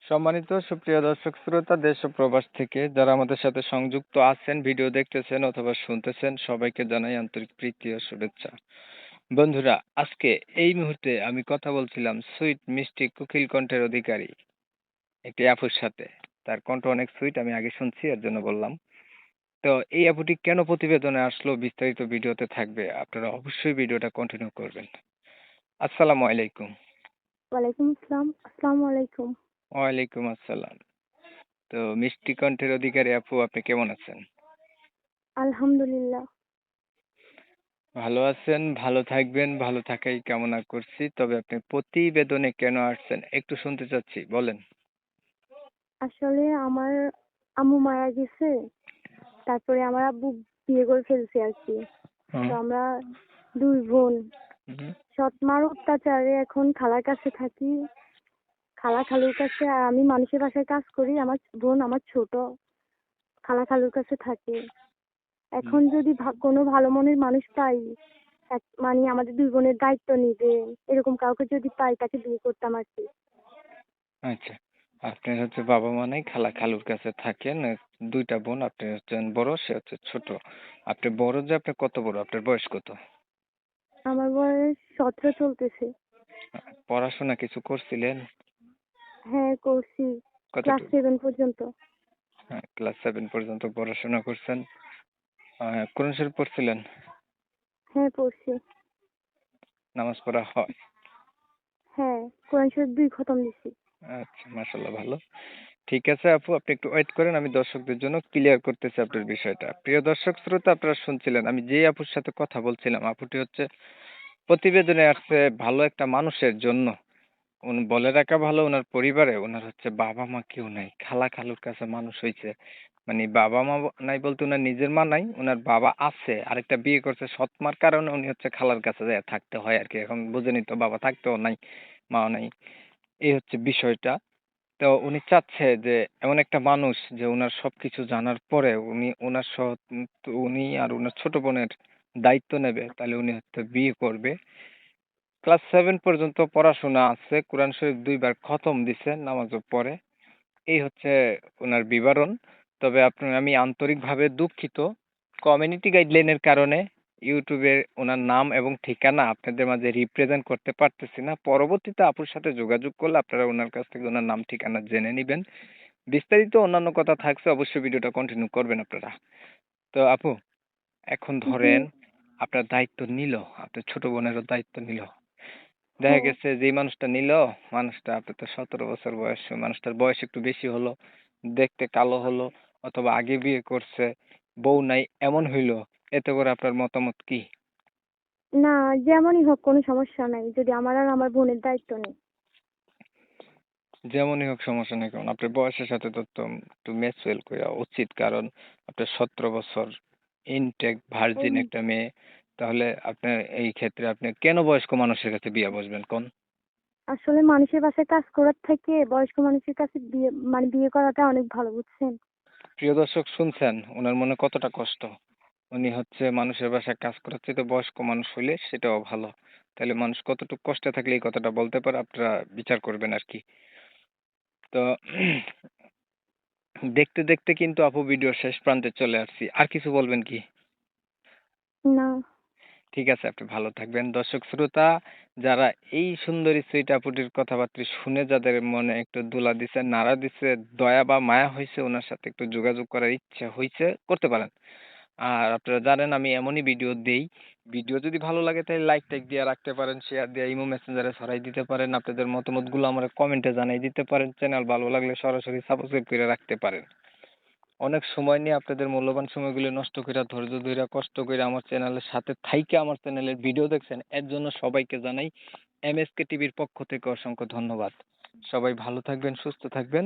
সম্মানিত সুপ্রিয় দর্শক শ্রোতা দেশ ও প্রবাস থেকে যারা আমাদের সাথে সংযুক্ত আছেন, ভিডিও দেখতেছেন অথবা শুনতেছেন, সবাইকে জানাই আন্তরিক প্রীতি ও শুভেচ্ছা। বন্ধুরা, আজকে এই মুহূর্তে আমি কথা বলছিলাম সুইট মিষ্টি কোকিল কণ্ঠের অধিকারী একটি আপুর সাথে। তার কণ্ঠ অনেক সুইট, আমি আগে শুনছি, এর জন্য বললাম। তো এই আপুটি কেন প্রতিবেদনে আসলো বিস্তারিত ভিডিওতে থাকবে, আপনারা অবশ্যই ভিডিওটা কন্টিনিউ করবেন। আসসালামু আলাইকুম। ওয়ালাইকুম আসসালাম। আসসালামু আলাইকুম। ওয়ালাইকুম আসসালাম। তো মিষ্টি কণ্ঠের অধিকারী আপু, আপনি কেমন আছেন? আলহামদুলিল্লাহ। ভালো আছেন, ভালো থাকবেন, ভালো থাকাই কামনা করছি। তবে আপনি প্রতিবেদনে কেন আসছেন একটু শুনতে চাচ্ছি, বলেন। আসলে আমার আম্মু মারা গেছে। তারপরে আমার আব্বু বিয়ে করে ফেলছে আর কি। হুম। তো আমরা 2 বোন। হুম। সৎ মার অত্যাচারে এখন খালার কাছে থাকি। খালা খালুর কাছে, আর আমি মানুষের বাসায় কাজ করি। আমার বোন আমার ছোট। খালা খালুর কাছে থাকে। হুম। এখন যদি কোনো ভালো মনের মানুষ পাই, মানে আমাদের 2 বোনের দায়িত্ব নিবে, এরকম কাউকে যদি পাই তাকে বিয়ে করতাম আর কি। আচ্ছা, আপনার হচ্ছে বাবা মা নাই, খালা খালুর কাছে থাকেন। দুইটা বোন, আপনি হচ্ছেন বড়, সে হচ্ছে ছোট। আপনি বড় যে, আপনি কত বড়, আপনার বয়স কত? আমার বয়স 17 চলতেছে। পড়াশোনা কিছু করছিলেন? হ্যাঁ, করছি। ক্লাস কতটুকু? 7 পর্যন্ত। হ্যাঁ, ক্লাস 7 পর্যন্ত পড়াশোনা করছেন। কোরআন শরীফ পড়ছিলেন? হ্যাঁ, পড়ছি। নামাজ পড়া হয়? হ্যাঁ, কোরআন শরীফ 2 খতম দিছি। আচ্ছা, মাশাআল্লাহ, ভালো। ঠিক আছে আপু, আপনি একটু ওয়েট করেন, আমি দর্শকদের জন্য ক্লিয়ার করতেছি আপনার বিষয়টা। প্রিয় দর্শক শ্রোতা, আপনারা শুনছিলেন আমি যে আপুর সাথে কথা বলছিলাম, আপুটি হচ্ছে প্রতিবেদনে আসছে ভালো একটা মানুষের জন্য। বলে রাখা ভালো, ওনার পরিবারে ওনার হচ্ছে বাবা মা কেউ নাই, খালা খালুর কাছে মানুষ হয়েছে। মানে বাবা মা নাই বলতে ওনার নিজের মা নাই, ওনার বাবা আছে, আরেকটা বিয়ে করছে, সৎ মার কারণে উনি হচ্ছে খালার কাছে যায় থাকতে হয় আর কি। এখন বুঝেনি তো, বাবা থাকতেও নাই, মাও নাই, এই হচ্ছে বিষয়টা। তো উনি চাচ্ছে যে এমন একটা মানুষ যে উনার সবকিছু জানার পরে উনি উনার উনি আর উনার ছোট বোনের দায়িত্ব নেবে, তাহলে উনি হয়তো বিয়ে করবে। ক্লাস 7 পর্যন্ত পড়াশোনা আছে, কোরআন শরীফ 2 বার খতম দিছে, নামাজও পড়ে। এই হচ্ছে উনার বিবরণ। তবে আমি আন্তরিকভাবে দুঃখিত, কমিউনিটি গাইডলাইনের কারণে ইউটিউবে ওনার নাম এবং ঠিকানা আপনাদের মাঝে রিপ্রেজেন্ট করতে পারতেছি না। পরবর্তীতে আপুর সাথে যোগাযোগ করলে আপনারা ওনার কাছ থেকে ওনার নাম ঠিকানা জেনে নিবেন। বিস্তারিত অন্যান্য কথা থাকছে, অবশ্যই ভিডিওটা কন্টিনিউ করবেন আপনারা। তো আপু, এখন জি। ধরেন আপনার দায়িত্ব নিল, আপনার ছোট বোনেরও দায়িত্ব নিল। দেখা হ্যাঁ। গেছে যেই মানুষটা নিল, মানুষটা আপনার তো 17 বছর বয়স, ওই মানুষটার বয়স একটু বেশি হলো, দেখতে কালো হলো, অথবা আগে বিয়ে করছে, বউ নাই, এমন হইলো, এতে করে আপনার মতামত কি? না, যেমনই হোক কোনো সমস্যা নাই। যদি আমার আর আমার বোনের দায়িত্ব নেই। যেমনই হোক সমস্যা নেই, কারণ আপনার বয়সের সাথে তো একটু ম্যাচুয়াল করা উচিত, কারণ আপনার 17 বছর, ইনটেক ভার্জিন উম একটা মেয়ে। তাহলে আপনার এই ক্ষেত্রে আপনি কেন বয়স্ক মানুষের কাছে বিয়ে বসবেন কোন? আসলে মানুষের বাসায় কাজ করার থেকে বয়স্ক মানুষের কাছে বিয়ে করাটা অনেক ভালো, বুঝছেন? প্রিয় দর্শক, শুনছেন ওনার মনে কতটা কষ্ট? উনি হচ্ছে মানুষের বাসায় কাজ করার চাইতে বয়স্ক মানুষ হইলে সেটাও ভালো। তাহলে মানুষ কতটুকু কষ্টে থাকলে এই কথাটা বলতে পারে, আপনারা বিচার করবেন আর কি। তো দেখতে দেখতে কিন্তু আপু ভিডিওর শেষ প্রান্তে চলে আসছি। আর কিছু বলবেন কি? না। ঠিক আছে, আপনি ভালো থাকবেন। দর্শক শ্রোতা, যারা এই সুন্দরী সুইট আপুটির কথাবার্তা শুনে যাদের মনে একটু দোলা দিছে, নাড়া দিছে, দয়া বা মায়া হইছে, ওনার সাথে একটু যোগাযোগ করার ইচ্ছা হইছে, করতে পারেন। আর আপনারা জানেন আমি এমনই ভিডিও দেই। ভিডিও যদি ভালো লাগে তাহলে লাইক টাইক দিয়ে রাখতে পারেন, শেয়ার দিয়ে ইমো মেসেঞ্জারে ছড়াই দিতে পারেন। আপনাদের মতামতগুলো আমার কমেন্টে জানাই দিতে পারেন। চ্যানেল ভালো লাগলে সরাসরি সাবস্ক্রাইব করে রাখতে পারেন। অনেক সময় নিয়ে আপনাদের মূল্যবান সময়গুলো নষ্ট কইরা, ধৈর্য ধইরা, কষ্ট কইরা আমার চ্যানেলের সাথে থাইকা আমার চ্যানেলের ভিডিও দেখছেন। এর জন্য সবাইকে জানাই এমএসকে টিভির পক্ষ থেকে অসংখ্য ধন্যবাদ। সবাই ভালো থাকবেন, সুস্থ থাকবেন।